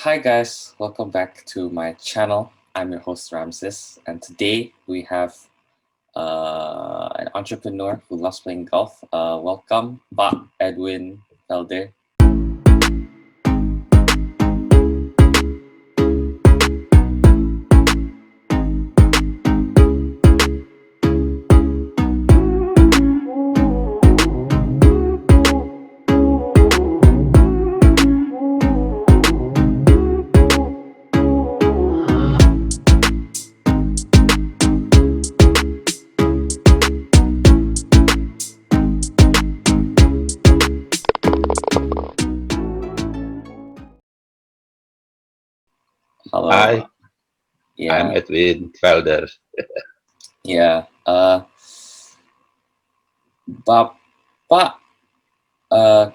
Hi guys, welcome back to my channel. I'm your host Ramses, and today we have an entrepreneur who loves playing golf. Welcome, Pak Edwin Felder. Hello. Hi, Yeah. I'm Edwin Felder. Yeah. Pak,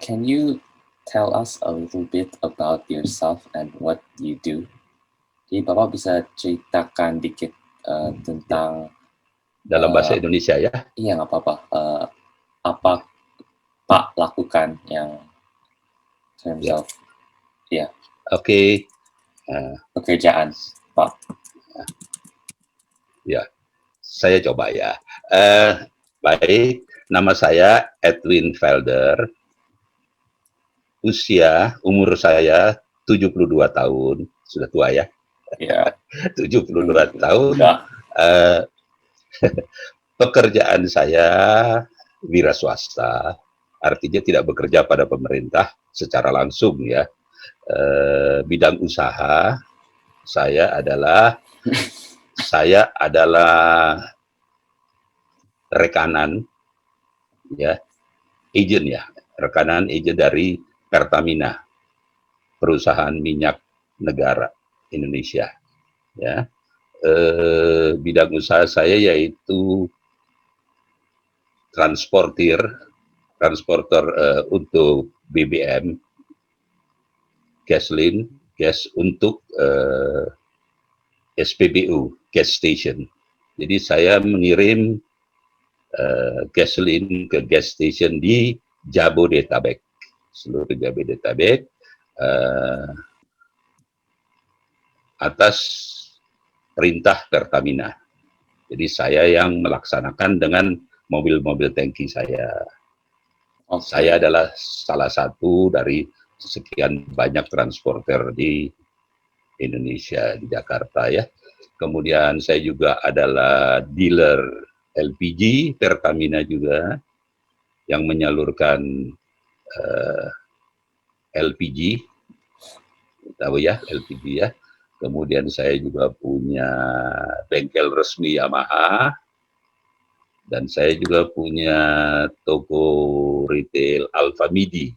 can you tell us a little bit about yourself and what you do? Jadi Bapak bisa ceritakan dikit tentang Dalam bahasa Indonesia ya. Iya, nggak apa-apa. Apa Pak lakukan yang terms Ya. of ya Oke. pekerjaan Pak? Ya, saya coba ya. Baik, nama saya Edwin Felder. Umur saya 72 tahun. Sudah tua ya. Ya. 72 tahun. Udah. Pekerjaan saya wira swasta. Artinya tidak bekerja pada pemerintah secara langsung ya. Bidang usaha saya adalah rekanan ya, rekanan agent dari Pertamina, perusahaan minyak negara Indonesia ya. Bidang usaha saya yaitu transporter untuk BBM, gasoline, gas untuk SPBU, gas station. Jadi saya mengirim gasoline ke gas station di Jabodetabek, seluruh Jabodetabek, atas perintah Pertamina. Jadi saya yang melaksanakan dengan mobil-mobil tangki saya. Okay. Saya adalah salah satu dari sekian banyak transporter di Indonesia, di Jakarta ya. Kemudian saya juga adalah dealer LPG Pertamina juga, yang menyalurkan LPG, tahu ya LPG ya. Kemudian saya juga punya bengkel resmi Yamaha, dan saya juga punya toko retail Alfamidi.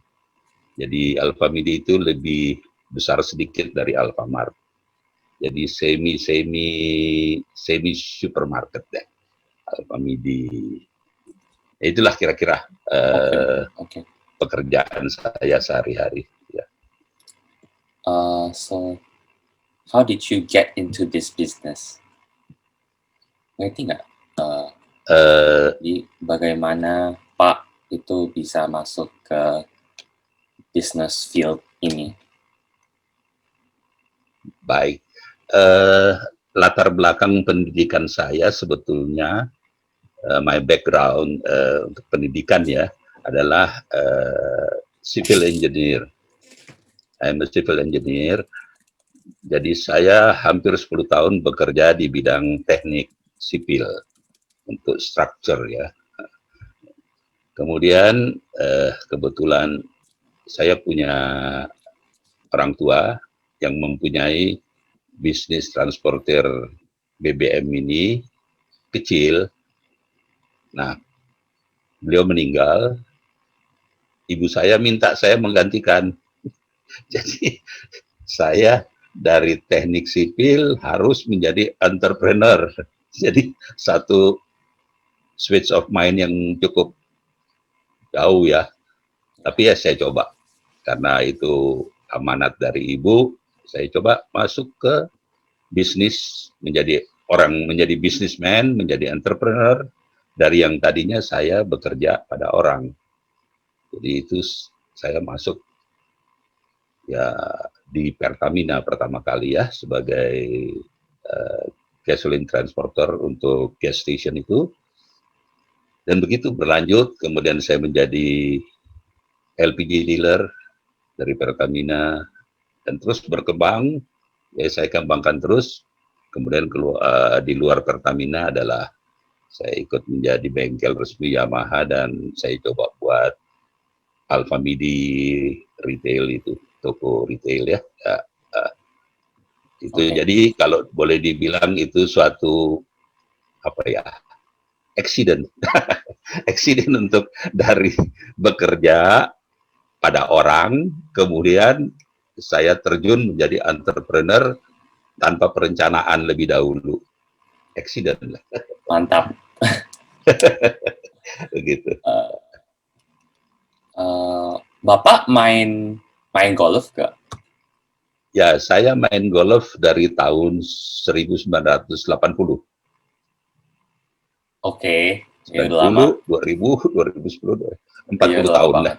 Jadi Alfamidi itu lebih besar sedikit dari Alfamart. Jadi semi supermarket deh, Alfamidi. Itulah kira-kira pekerjaan saya sehari-hari. Ya. So, how did you get into this business? Ngerti nggak? Jadi bagaimana Pak itu bisa masuk ke business field ini? Baik, latar belakang pendidikan saya sebetulnya, my background untuk pendidikan ya adalah civil engineer. I'm a civil engineer. Jadi saya hampir 10 tahun bekerja di bidang teknik sipil untuk structure ya. Kemudian kebetulan saya punya orang tua yang mempunyai bisnis transporter BBM ini kecil. Nah, beliau meninggal, ibu saya minta saya menggantikan. Jadi saya dari teknik sipil harus menjadi entrepreneur. Jadi satu switch of mind yang cukup jauh ya. Tapi ya saya coba, karena itu amanat dari ibu, saya coba masuk ke bisnis, menjadi businessman, menjadi entrepreneur, dari yang tadinya saya bekerja pada orang. Jadi itu saya masuk ya di Pertamina pertama kali ya sebagai gasoline transporter untuk gas station itu. Dan begitu berlanjut, kemudian saya menjadi LPG dealer dari Pertamina dan terus berkembang. Ya saya kembangkan terus. Kemudian di luar Pertamina adalah saya ikut menjadi bengkel resmi Yamaha dan saya coba buat Alfamidi retail itu, toko retail ya. Itu jadi kalau boleh dibilang itu suatu apa ya, accident. Accident untuk dari bekerja pada orang, kemudian saya terjun menjadi entrepreneur tanpa perencanaan lebih dahulu. Accident lah. Mantap. Begitu. Bapak main golf gak? Ya, saya main golf dari tahun 1980. Oke, ya udah lama. 2000, 2010, 40 ya, tahun lah.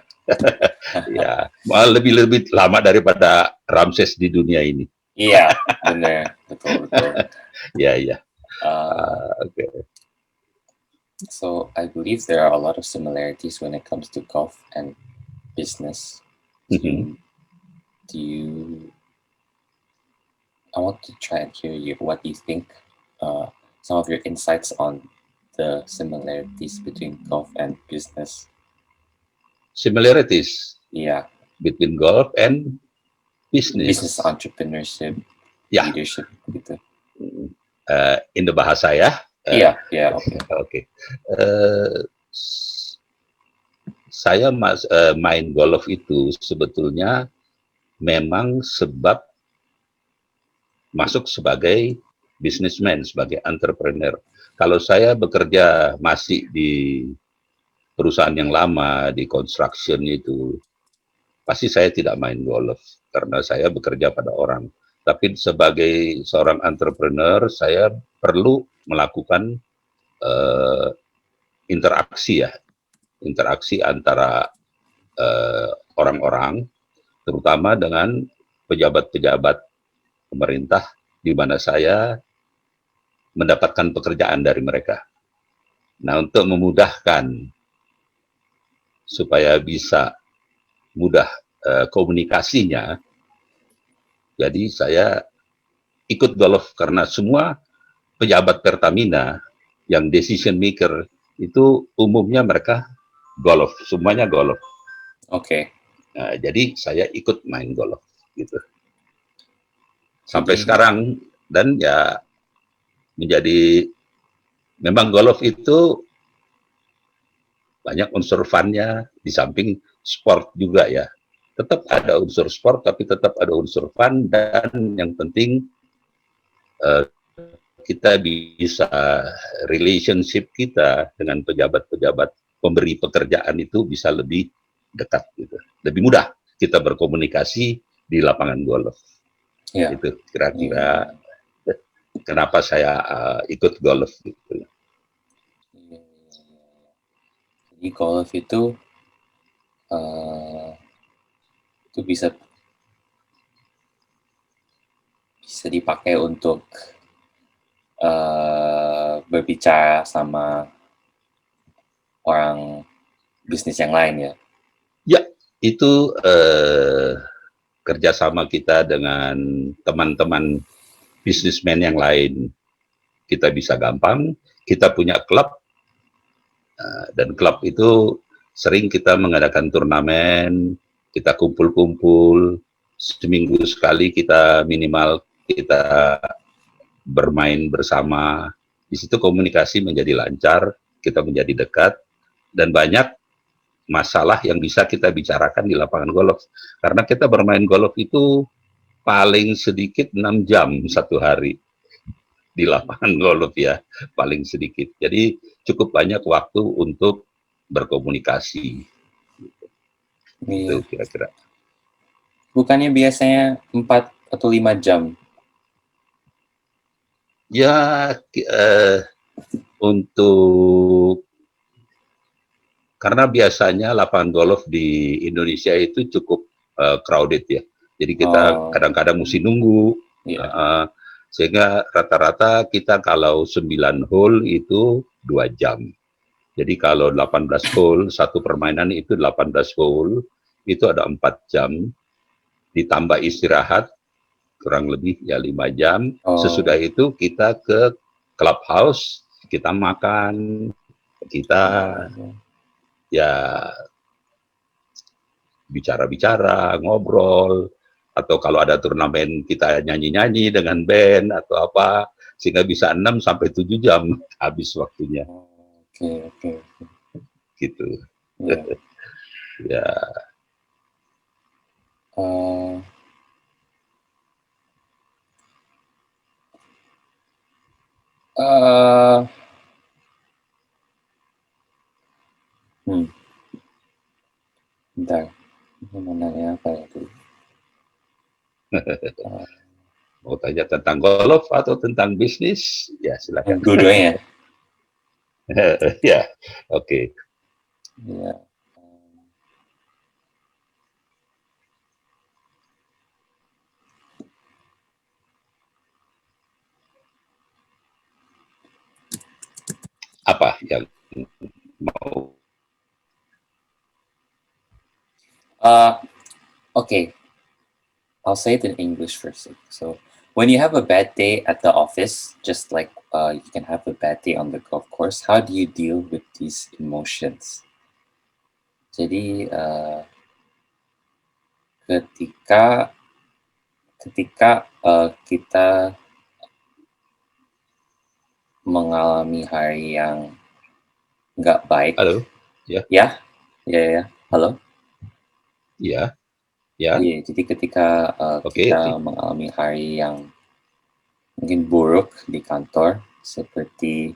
Ya, malah lebih lama daripada Ramses di dunia ini. Iya, benar, betul. Ya. Okay. So I believe there are a lot of similarities when it comes to golf and business. Do you? I want to try and hear what you think. Some of your insights on the similarities between golf and business. Similarities? Yeah. Between golf and business. Business entrepreneurship, leadership gitu. In the bahasa ya? Iya, Oke. Saya main golf itu sebetulnya memang sebab masuk sebagai businessman, sebagai entrepreneur. Kalau saya bekerja masih di perusahaan yang lama, di construction itu, pasti saya tidak main golf, karena saya bekerja pada orang. Tapi sebagai seorang entrepreneur, saya perlu melakukan interaksi antara orang-orang, terutama dengan pejabat-pejabat pemerintah, di mana saya mendapatkan pekerjaan dari mereka. Nah, untuk memudahkan supaya bisa mudah komunikasinya, jadi saya ikut golf karena semua pejabat Pertamina yang decision maker itu umumnya mereka golf, semuanya golf. Oke. Nah, jadi saya ikut main golf gitu. Sampai sekarang, dan ya menjadi, memang golf itu banyak unsur fun-nya, di samping sport juga ya. Tetap ada unsur sport, tapi tetap ada unsur fun, dan yang penting kita bisa, relationship kita dengan pejabat-pejabat pemberi pekerjaan itu bisa lebih dekat gitu. Lebih mudah kita berkomunikasi di lapangan golf. Ya. Itu kira-kira kenapa saya ikut golf gitu. Jadi golf itu bisa dipakai untuk berbicara sama orang bisnis yang lain ya? Ya, itu kerjasama kita dengan teman-teman bisnismen yang lain. Kita bisa gampang, kita punya klub, dan klub itu sering kita mengadakan turnamen, kita kumpul-kumpul, seminggu sekali kita minimal kita bermain bersama. Di situ komunikasi menjadi lancar, kita menjadi dekat, dan banyak masalah yang bisa kita bicarakan di lapangan golf. Karena kita bermain golf itu paling sedikit 6 jam satu hari di lapangan golf ya, paling sedikit. Jadi cukup banyak waktu untuk berkomunikasi. Itu kira-kira. Bukannya biasanya 4 atau 5 jam? Ya, karena biasanya lapangan golf di Indonesia itu cukup crowded ya. Jadi kita Oh, kadang-kadang mesti nunggu. iya. Sehingga rata-rata kita kalau 9 hole itu 2 jam. Jadi kalau 18 hole, satu permainan itu 18 hole, itu ada 4 jam, ditambah istirahat, kurang lebih ya 5 jam. Sesudah Oh, itu kita ke clubhouse, kita makan, kita iya. ya bicara-bicara, ngobrol, atau kalau ada turnamen kita nyanyi-nyanyi dengan band atau apa, sehingga bisa 6 sampai 7 jam habis waktunya, Oh, oke, oke. gitu. Iya. Ya, Eh, eh, hmm, bentar. Ini mau nanya apa ya tadi? Eh, mau tanya tentang golf atau tentang bisnis? Ya, silakan. dua-duanya. Ya, oke. Iya. Apa yang mau? Uh, okay, I'll say it in English first. So, when you have a bad day at the office, just like you can have a bad day on the golf course, how do you deal with these emotions? Jadi, ketika ketika kita mengalami hari yang nggak baik, Halo? Ya, ya, ya, ya, halo. ya, ya. Iya, jadi ketika Oke, kita mengalami hari yang mungkin buruk di kantor, seperti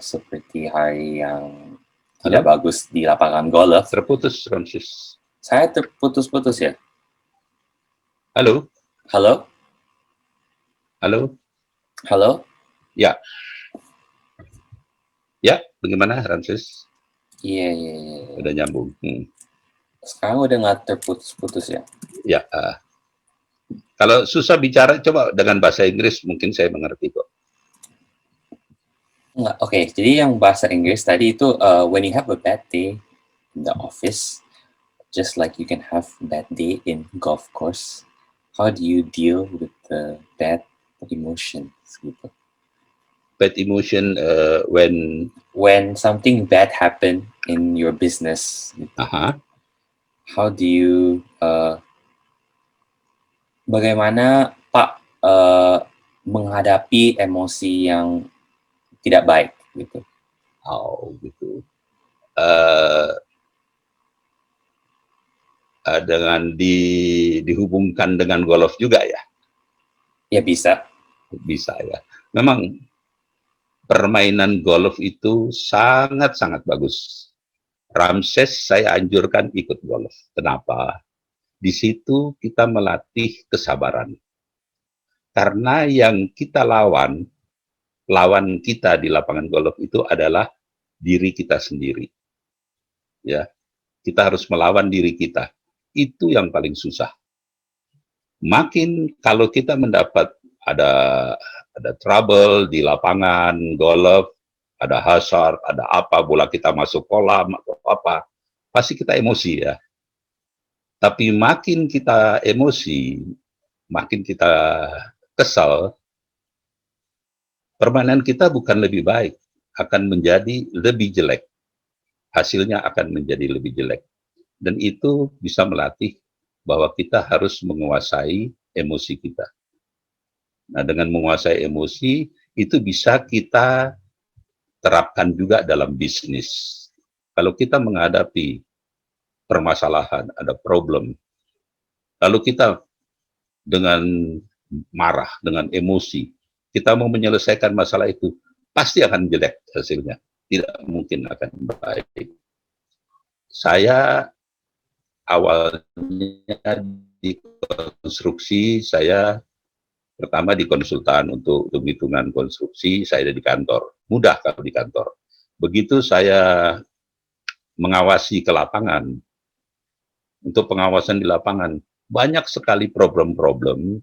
seperti hari yang tidak halo? bagus di lapangan golf, Terputus, Francis. saya terputus-putus ya. Halo? Halo, Halo? halo. Ya, ya. Bagaimana, Francis? Iya, iya, iya, iya. Udah nyambung. Sekarang udah nggak terputus-putus ya. Ya, kalau susah bicara, coba dengan bahasa Inggris, mungkin saya mengerti kok. Nggak, oke. Jadi yang bahasa Inggris tadi itu when you have a bad day in the office, just like you can have bad day in golf course, how do you deal with the bad emotions gitu? Bad emotion When something bad happen in your business gitu, aha, how do you bagaimana Pak menghadapi emosi yang tidak baik gitu? gitu. Dengan dihubungkan dengan golf juga ya, Ya bisa. bisa ya. Memang permainan golf itu sangat-sangat bagus. Ramses saya anjurkan ikut golf. Kenapa? Di situ kita melatih kesabaran. Karena yang kita lawan kita di lapangan golf itu adalah diri kita sendiri. Ya, kita harus melawan diri kita. Itu yang paling susah. Makin kalau kita mendapat ada trouble di lapangan golf, ada hazard, ada apa, bola kita masuk kolam atau apa, pasti kita emosi ya. Tapi makin kita emosi, makin kita kesal, permainan kita bukan lebih baik, akan menjadi lebih jelek. Hasilnya akan menjadi lebih jelek. Dan itu bisa melatih bahwa kita harus menguasai emosi kita. Nah, dengan menguasai emosi, itu bisa kita terapkan juga dalam bisnis. Kalau kita menghadapi permasalahan, ada problem, lalu kita dengan marah, dengan emosi, kita mau menyelesaikan masalah itu, pasti akan jelek hasilnya. Tidak mungkin akan baik. Saya awalnya di konstruksi, saya pertama di konsultan untuk hitungan konstruksi, saya ada di kantor. Mudah kalau di kantor. Begitu saya mengawasi ke lapangan, untuk pengawasan di lapangan, banyak sekali problem-problem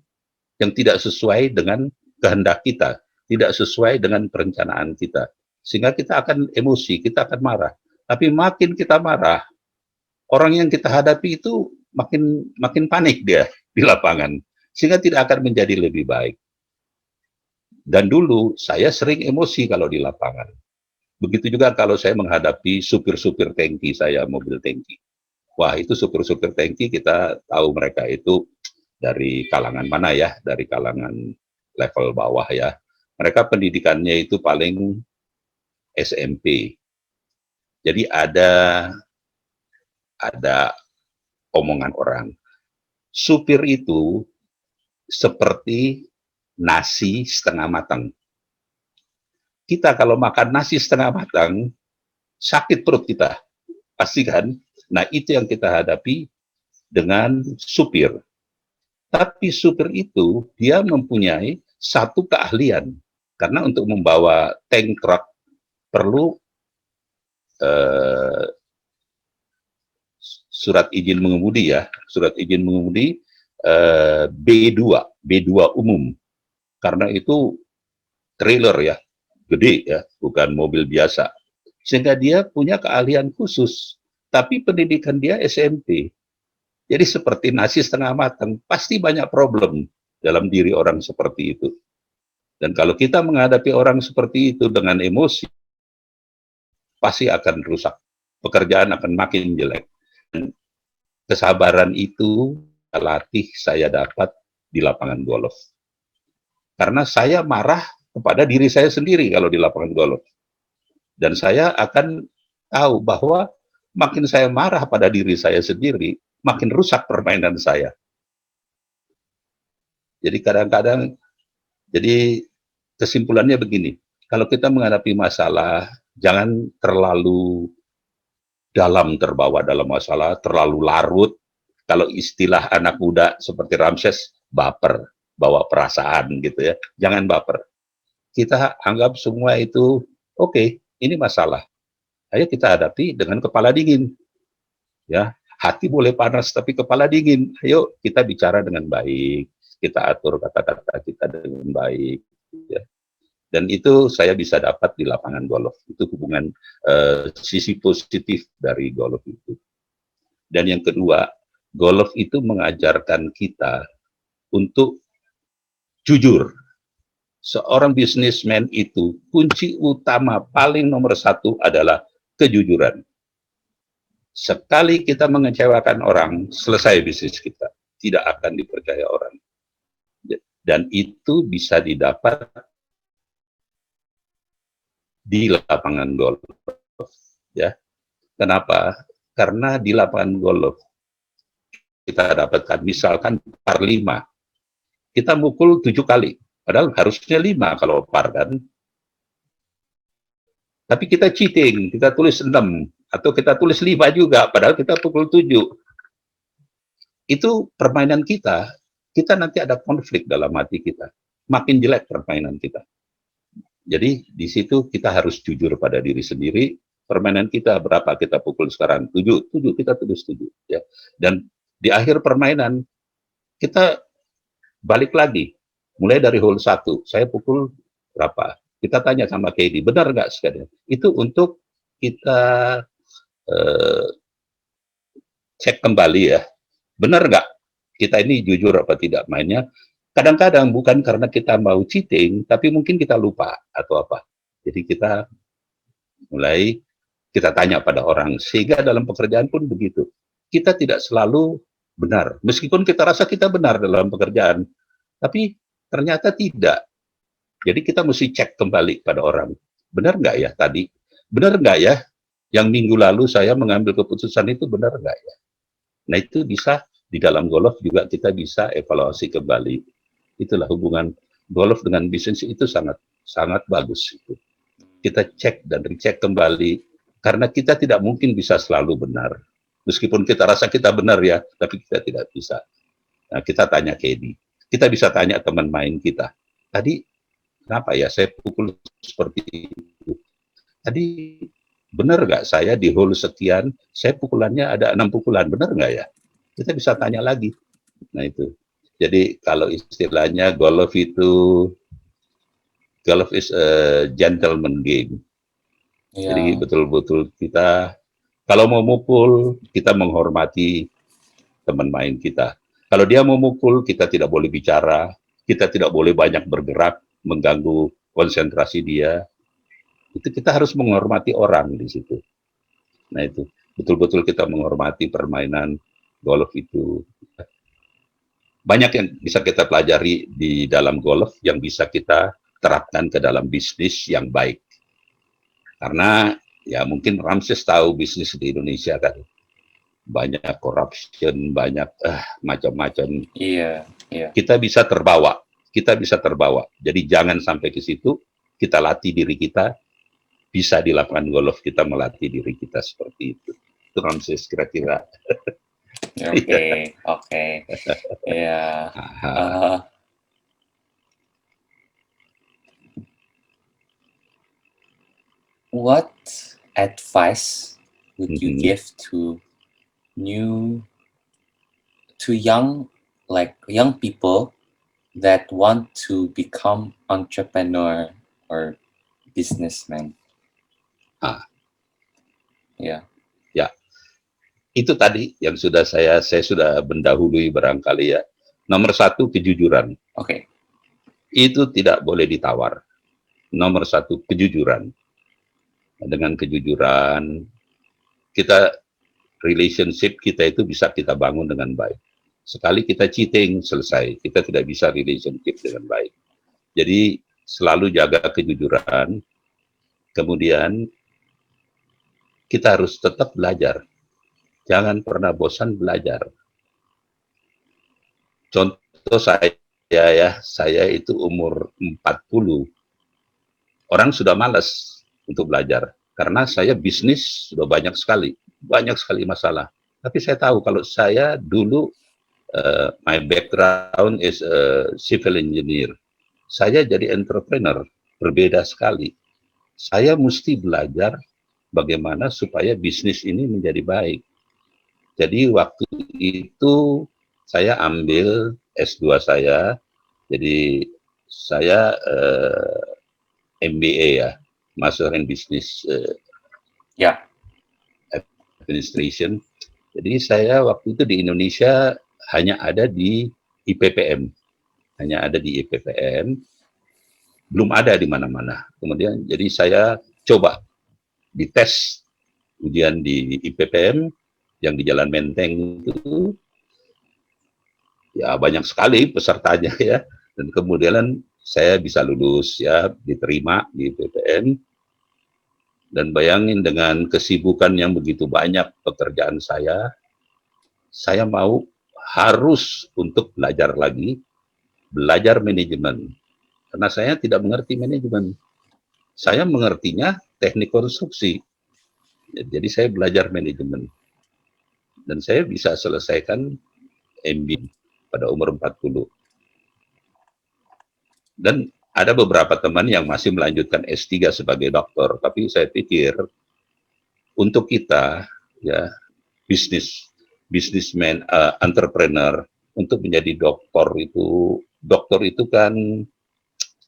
yang tidak sesuai dengan kehendak kita, tidak sesuai dengan perencanaan kita. Sehingga kita akan emosi, kita akan marah. Tapi makin kita marah, orang yang kita hadapi itu makin makin panik dia di lapangan. Sehingga tidak akan menjadi lebih baik. Dan dulu saya sering emosi kalau di lapangan. Begitu juga kalau saya menghadapi supir-supir tangki saya, mobil tangki. Wah, itu supir-supir tangki kita tahu mereka itu dari kalangan mana ya, dari kalangan level bawah ya. Mereka pendidikannya itu paling SMP. Jadi ada omongan orang. Supir itu seperti nasi setengah matang. Kita kalau makan nasi setengah matang, sakit perut kita. Pasti kan? Nah, itu yang kita hadapi dengan supir. Tapi supir itu, dia mempunyai satu keahlian. Karena untuk membawa tank truk perlu surat izin mengemudi ya. Surat izin mengemudi B2 umum. Karena itu trailer ya, gede ya, bukan mobil biasa. Sehingga dia punya keahlian khusus. Tapi pendidikan dia SMP. Jadi seperti nasi setengah matang, pasti banyak problem dalam diri orang seperti itu. Dan kalau kita menghadapi orang seperti itu dengan emosi, pasti akan rusak. Pekerjaan akan makin jelek. Dan kesabaran itu latih saya dapat di lapangan golf. Karena saya marah kepada diri saya sendiri kalau di lapangan golf. Dan saya akan tahu bahwa makin saya marah pada diri saya sendiri, makin rusak permainan saya. Jadi kadang-kadang, jadi kesimpulannya begini, kalau kita menghadapi masalah, jangan terlalu dalam terbawa dalam masalah, terlalu larut. Kalau istilah anak muda seperti Ramses, baper, bawa perasaan gitu ya. Jangan baper. Kita anggap semua itu, oke, ini masalah. Ayo kita hadapi dengan kepala dingin. Ya, hati boleh panas tapi kepala dingin. Ayo kita bicara dengan baik, kita atur kata-kata kita dengan baik. Ya. Dan itu saya bisa dapat di lapangan golf. Itu hubungan sisi positif dari golf itu. Dan yang kedua, golf itu mengajarkan kita untuk jujur. Seorang bisnismen itu kunci utama paling nomor satu adalah kejujuran. Sekali kita mengecewakan orang, selesai bisnis kita. Tidak akan dipercaya orang. Dan itu bisa didapat di lapangan golf. Ya. Kenapa? Karena di lapangan golf kita dapatkan misalkan par 5. Kita mukul 7 kali. Padahal harusnya 5 kalau par kan. Tapi kita cheating, kita tulis 6 atau kita tulis 5 juga, padahal kita pukul 7. Itu permainan kita nanti ada konflik dalam hati kita. Makin jelek permainan kita. Jadi di situ kita harus jujur pada diri sendiri. Permainan kita berapa kita pukul sekarang? 7 kita tulis 7 ya. Dan di akhir permainan kita balik lagi. Mulai dari hole 1, saya pukul berapa? Kita tanya sama KD, benar nggak sekalian? Itu untuk kita cek kembali ya. Benar nggak? Kita ini jujur apa tidak mainnya? Kadang-kadang bukan karena kita mau cheating, tapi mungkin kita lupa atau apa. Jadi kita mulai kita tanya pada orang. Sehingga dalam pekerjaan pun begitu. Kita tidak selalu benar. Meskipun kita rasa kita benar dalam pekerjaan, tapi ternyata tidak. Jadi kita mesti cek kembali pada orang. Benar nggak ya tadi? Benar nggak ya? Yang minggu lalu saya mengambil keputusan itu benar nggak ya? Nah itu bisa di dalam golf juga kita bisa evaluasi kembali. Itulah hubungan golf dengan bisnis itu sangat bagus. Kita cek dan recheck kembali. Karena kita tidak mungkin bisa selalu benar. Meskipun kita rasa kita benar ya, tapi kita tidak bisa. Nah, kita tanya KD. Kita bisa tanya teman main kita. Tadi kenapa ya saya pukul seperti itu? Tadi benar nggak saya di hole sekian, saya pukulannya ada 6 pukulan, benar nggak ya? Kita bisa tanya lagi. Nah itu. Jadi kalau istilahnya golf is a gentleman game. Jadi Iya. betul-betul kita kalau mau mukul kita menghormati teman main kita. Kalau dia mau mukul kita tidak boleh bicara, kita tidak boleh banyak bergerak mengganggu konsentrasi dia. Itu kita harus menghormati orang di situ. Nah itu betul-betul kita menghormati permainan golf itu. Banyak yang bisa kita pelajari di dalam golf yang bisa kita terapkan ke dalam bisnis yang baik. Karena ya mungkin Ramses tahu bisnis di Indonesia kan banyak corruption, banyak macam-macam. Iya, iya. Kita bisa terbawa, kita bisa terbawa. Jadi jangan sampai ke situ. Kita latih diri kita, bisa di lapangan golf kita melatih diri kita seperti itu. Itu Ramses kira-kira. Oke, oke. Iya. Aha. Uh, what advice would you Mhm. give to new, to young, like young people that want to become entrepreneur or businessman? Ah. Yeah. Ya, itu tadi yang sudah saya sudah mendahului barangkali ya. Nomor satu, kejujuran. Okay. Itu tidak boleh ditawar. Nomor satu, kejujuran. Dengan kejujuran, kita relationship kita itu bisa kita bangun dengan baik. Sekali kita cheating, selesai. Kita tidak bisa relationship dengan baik. Jadi, selalu jaga kejujuran. Kemudian, kita harus tetap belajar. Jangan pernah bosan belajar. Contoh saya itu umur 40. Orang sudah malas untuk belajar. Karena saya bisnis sudah banyak sekali masalah. Tapi saya tahu kalau saya dulu, my background is a civil engineer. Saya jadi entrepreneur, berbeda sekali. Saya mesti belajar bagaimana supaya bisnis ini menjadi baik. Jadi waktu itu saya ambil S2 saya, jadi saya MBA ya, Master in Business Yeah. Administration. Jadi saya waktu itu di Indonesia hanya ada di IPPM, belum ada di mana-mana. Kemudian jadi saya coba dites ujian di IPPM yang di Jalan Menteng itu, ya banyak sekali pesertanya ya, dan kemudian saya bisa lulus ya, diterima di IPPM. Dan bayangin dengan kesibukan yang begitu banyak pekerjaan saya mau harus untuk belajar lagi, belajar manajemen. Karena saya tidak mengerti manajemen. Saya mengertinya teknik konstruksi. Jadi saya belajar manajemen. Dan saya bisa selesaikan MBA pada umur 40. Dan ada beberapa teman yang masih melanjutkan S3 sebagai doktor, tapi saya pikir untuk kita ya businessman, entrepreneur, untuk menjadi dokter itu kan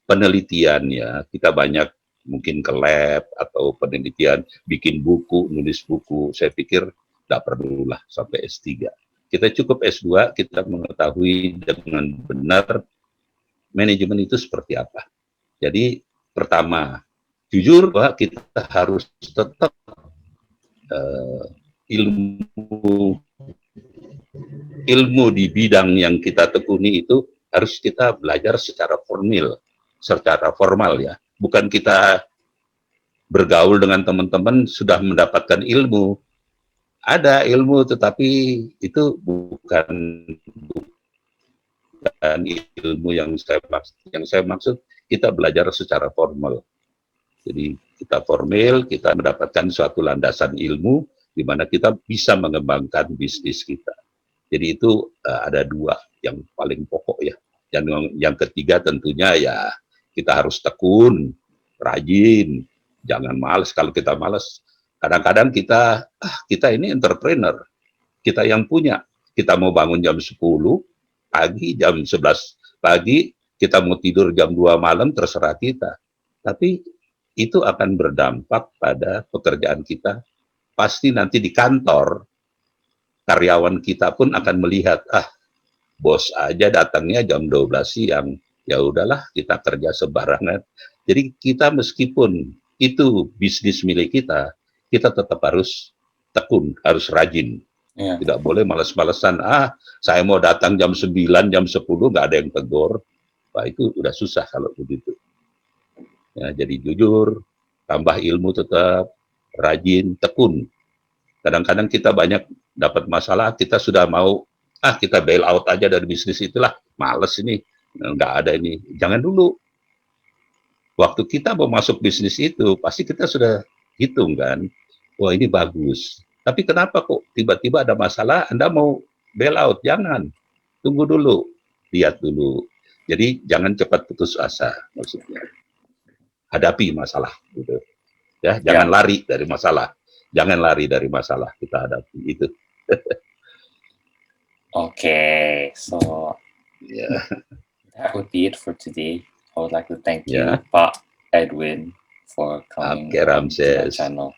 penelitian ya. Kita banyak mungkin ke lab atau penelitian, bikin buku, nulis buku. Saya pikir tidak perlulah sampai S3. Kita cukup S2, kita mengetahui dengan benar manajemen itu seperti apa. Jadi pertama, jujur bahwa kita harus tetap ilmu di bidang yang kita tekuni itu harus kita belajar secara formal ya. Bukan kita bergaul dengan teman-teman sudah mendapatkan ilmu. Ada ilmu tetapi itu bukan ilmu yang saya maksud kita belajar secara formal. Jadi kita formal, kita mendapatkan suatu landasan ilmu di mana kita bisa mengembangkan bisnis kita. Jadi itu ada dua yang paling pokok ya. Yang ketiga tentunya ya kita harus tekun, rajin, jangan malas. Kalau kita malas, kadang-kadang kita ini entrepreneur, kita yang punya, kita mau bangun jam 10, pagi, jam 11 pagi, kita mau tidur jam 2 malam, terserah kita. Tapi itu akan berdampak pada pekerjaan kita. Pasti nanti di kantor, karyawan kita pun akan melihat, bos aja datangnya jam 12 siang. Ya udahlah, kita kerja sembarangan. Jadi kita meskipun itu bisnis milik kita tetap harus tekun, harus rajin. Iya. Tidak boleh males-malesan, saya mau datang jam 9, jam 10, nggak ada yang tegur. Wah, itu udah susah kalau begitu. Ya, jadi jujur, tambah ilmu tetap, rajin, tekun. Kadang-kadang kita banyak dapat masalah, kita sudah mau, kita bail out aja dari bisnis itulah, males ini, nggak ada ini. Jangan dulu. Waktu kita mau masuk bisnis itu, pasti kita sudah hitung kan, wah ini bagus. Tapi kenapa kok tiba-tiba ada masalah, Anda mau bail out? Jangan. Tunggu dulu, lihat dulu. Jadi jangan cepat putus asa, maksudnya. Hadapi masalah, gitu. Ya, jangan lari dari masalah. Jangan lari dari masalah, kita hadapi itu. Okay, so Yeah. that would be it for today. I would like to thank you, Yeah. Pak Edwin, for coming Okay, to my Ramses. channel.